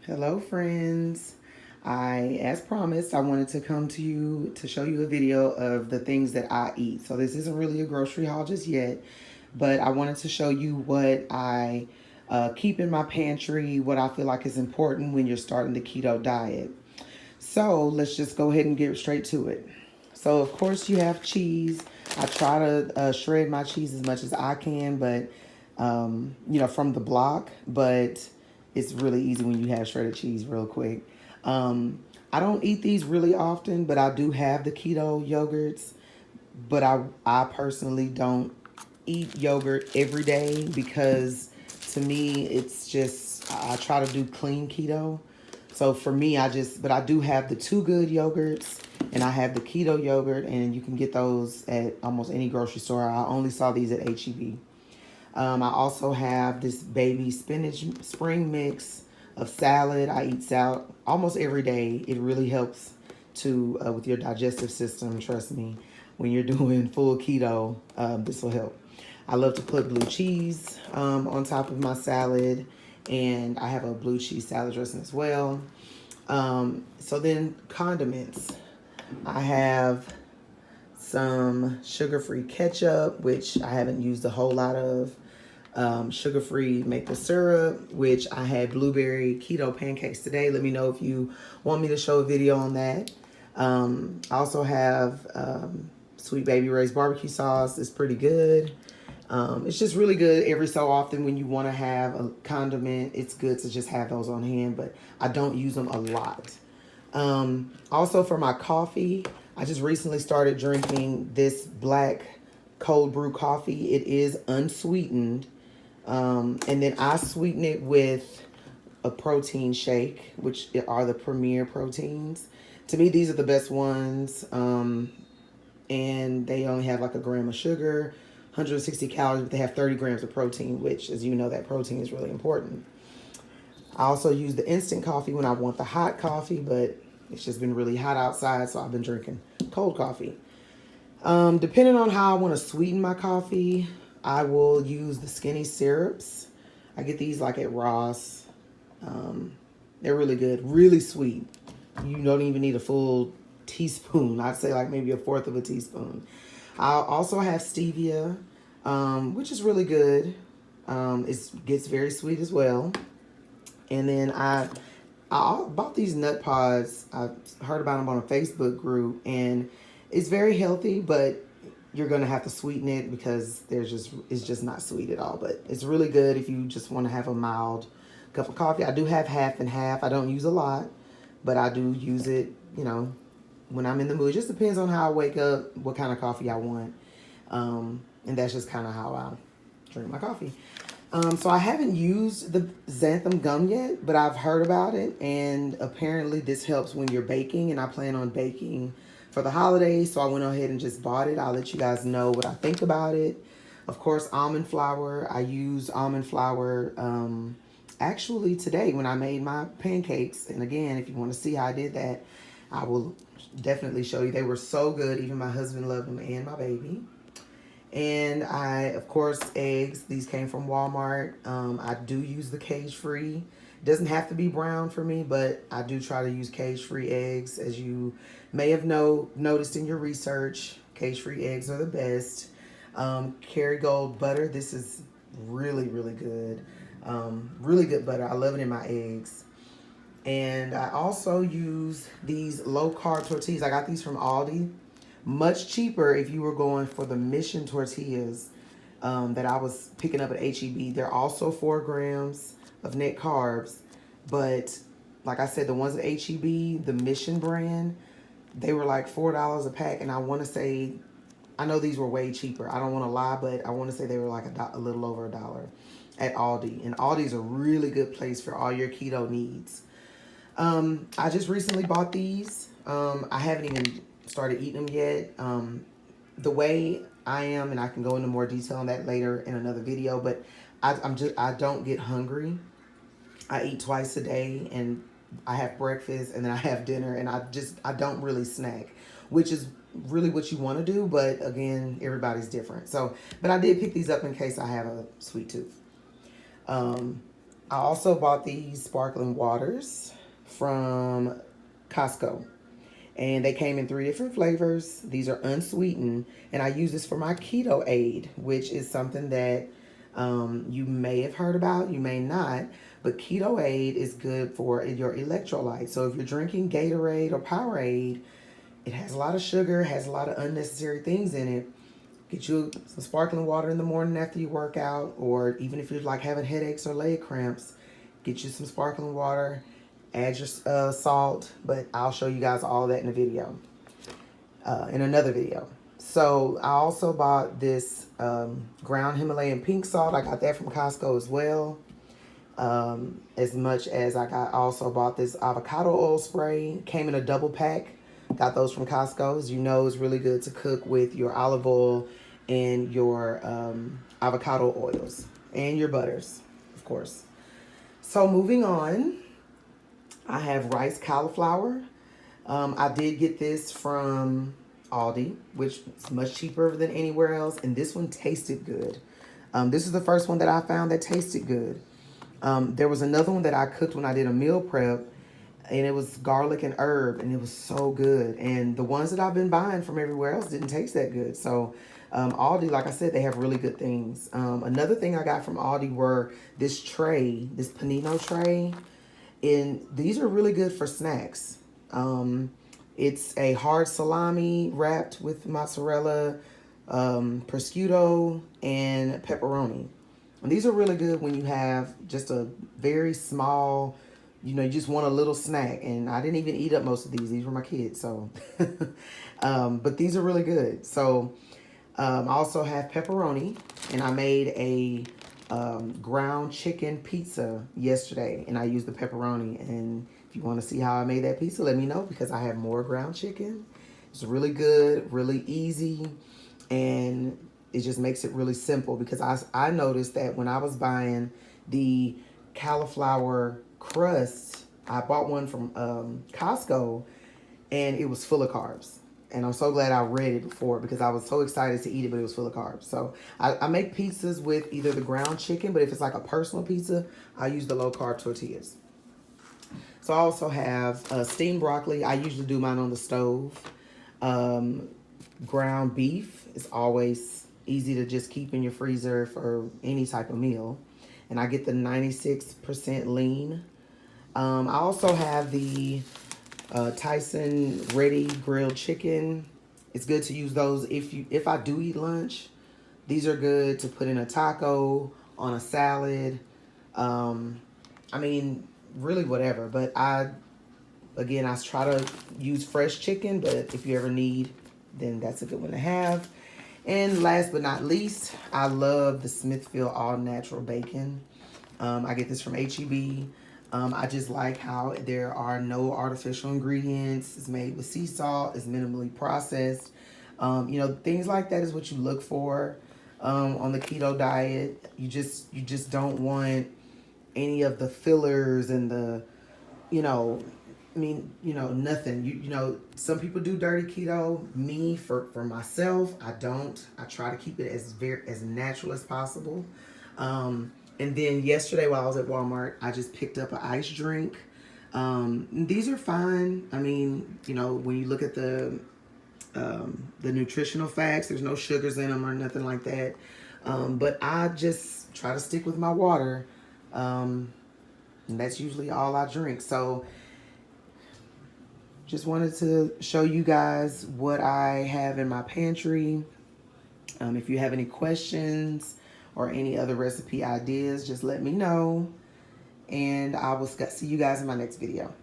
Hello, friends. As promised, I wanted to come to you to show you a video of the things that I eat. So this isn't really a grocery haul just yet, but I wanted to show you what I keep in my pantry, what I feel like is important when you're starting the keto diet. So let's just go ahead and get straight to it. So of course you have cheese. I try to shred my cheese as much as I can, but from the block. But it's really easy when you have shredded cheese real quick. I don't eat these really often, but I do have the keto yogurts. But I personally don't eat yogurt every day because to me it's just I try to do clean keto. So for me, but I do have the Two Good yogurts and I have the keto yogurt, and you can get those at almost any grocery store. I only saw these at HEB. I also have this baby spinach spring mix of salad. I eat salad almost every day. It really helps to with your digestive system. Trust me, when you're doing full keto, this will help. I love to put blue cheese on top of my salad, and I have a blue cheese salad dressing as well. So then condiments. I have some sugar-free ketchup, which I haven't used a whole lot of. Sugar-free maple syrup, which I had blueberry keto pancakes today. Let me know if you want me to show a video on that. I also have Sweet Baby Ray's barbecue sauce. It's pretty good. It's just really good every so often when you want to have a condiment. It's good to just have those on hand, but I don't use them a lot. Also for my coffee, I just recently started drinking this black cold brew coffee. It is unsweetened. And then I sweeten it with a protein shake, which are the Premier proteins. To me, these are the best ones. And they only have like a gram of sugar, 160 calories, but they have 30 grams of protein, which, as you know, that protein is really important. I also use the instant coffee when I want the hot coffee, but it's just been really hot outside, so I've been drinking cold coffee. Depending on how I want to sweeten my coffee, I will use the skinny syrups. I get these like at Ross. They're really good, really sweet. You don't even need a full teaspoon. I'd say like maybe a fourth of a teaspoon. I'll also have stevia, which is really good. It gets very sweet as well. And then I bought these nut pods. I heard about them on a Facebook group, and it's very healthy, but you're gonna have to sweeten it because it's just not sweet at all. But it's really good if you just want to have a mild cup of coffee. I do have half and half. I don't use a lot, but I do use it. When I'm in the mood. It just depends on how I wake up, what kind of coffee I want, and that's just kind of how I drink my coffee. So I haven't used the xanthan gum yet, but I've heard about it, and apparently this helps when you're baking, and I plan on baking for the holidays, so I went ahead and just bought it. I'll let you guys know what I think about it. Of course, almond flour. I use almond flour actually today when I made my pancakes, and again, if you want to see how I did that, I will definitely show you. They were so good. Even my husband loved them and my baby. And of course, eggs. These came from Walmart. I do use the cage-free. It doesn't have to be brown for me, but I do try to use cage-free eggs. As you may have noticed in your research, cage-free eggs are the best. Kerrygold butter. This is really, really good. Really good butter. I love it in my eggs. And I also use these low-carb tortillas. I got these from Aldi. Much cheaper if you were going for the Mission tortillas that I was picking up at HEB. They're also 4 grams of net carbs. But like I said, the ones at HEB, the Mission brand, they were like $4 a pack. And I want to say, I know these were way cheaper. I don't want to lie, but I want to say they were like a little over $1 at Aldi. And Aldi's a really good place for all your keto needs. I just recently bought these. I haven't even started eating them yet. The way I am, and I can go into more detail on that later in another video, but I don't get hungry. I eat twice a day, and I have breakfast and then I have dinner, and I don't really snack, which is really what you want to do, but again, everybody's different. So, but I did pick these up in case I have a sweet tooth. Um, I also bought these sparkling waters from Costco. And they came in 3 different flavors. These are unsweetened. And I use this for my Keto Aid, which is something that you may have heard about, you may not. But Keto Aid is good for your electrolytes. So if you're drinking Gatorade or Powerade, it has a lot of sugar, has a lot of unnecessary things in it. Get you some sparkling water in the morning after you work out, or even if you're like having headaches or leg cramps, get you some sparkling water, add your salt, but I'll show you guys all that in a video, in another video. So I also bought this ground Himalayan pink salt. I got that from Costco as well. As much as also bought this avocado oil spray. Came in a double pack. Got those from Costco. As you know, it's really good to cook with your olive oil and your avocado oils and your butters, of course. So moving on, I have rice cauliflower. I did get this from Aldi, which is much cheaper than anywhere else, and this one tasted good. This is the first one that I found that tasted good. There was another one that I cooked when I did a meal prep, and it was garlic and herb, and it was so good. And the ones that I've been buying from everywhere else didn't taste that good. So Aldi, like I said, they have really good things. Another thing I got from Aldi were this tray, this panino tray. And these are really good for snacks. It's a hard salami wrapped with mozzarella, prosciutto, and pepperoni. And these are really good when you have just a very small, you just want a little snack. And I didn't even eat up most of these. These were my kids, so. But these are really good. So I also have pepperoni, and I made a ground chicken pizza yesterday, and I used the pepperoni. And if you want to see how I made that pizza, let me know, because I have more ground chicken. It's really good, really easy, and it just makes it really simple, because I noticed that when I was buying the cauliflower crust, I bought one from Costco, and it was full of carbs. And I'm so glad I read it before, because I was so excited to eat it, but it was full of carbs. So I make pizzas with either the ground chicken, but if it's like a personal pizza, I use the low carb tortillas. So I also have steamed broccoli. I usually do mine on the stove. Ground beef is always easy to just keep in your freezer for any type of meal. And I get the 96% lean. I also have the Tyson Ready grilled chicken. It's good to use those if I do eat lunch. These are good to put in a taco, on a salad. I mean, really whatever. But I try to use fresh chicken, but if you ever need, then that's a good one to have. And last but not least, I love the Smithfield All Natural Bacon. I get this from H-E-B. I just like how there are no artificial ingredients. It's made with sea salt. It's minimally processed. Things like that is what you look for on the keto diet. You just don't want any of the fillers and the, nothing. Some people do dirty keto. Me, for myself, I don't. I try to keep it as natural as possible. And then yesterday while I was at Walmart, I just picked up an ice drink. These are fine. I mean, when you look at the nutritional facts, there's no sugars in them or nothing like that. But I just try to stick with my water. And that's usually all I drink. So just wanted to show you guys what I have in my pantry. If you have any questions or any other recipe ideas, just let me know. And I will see you guys in my next video.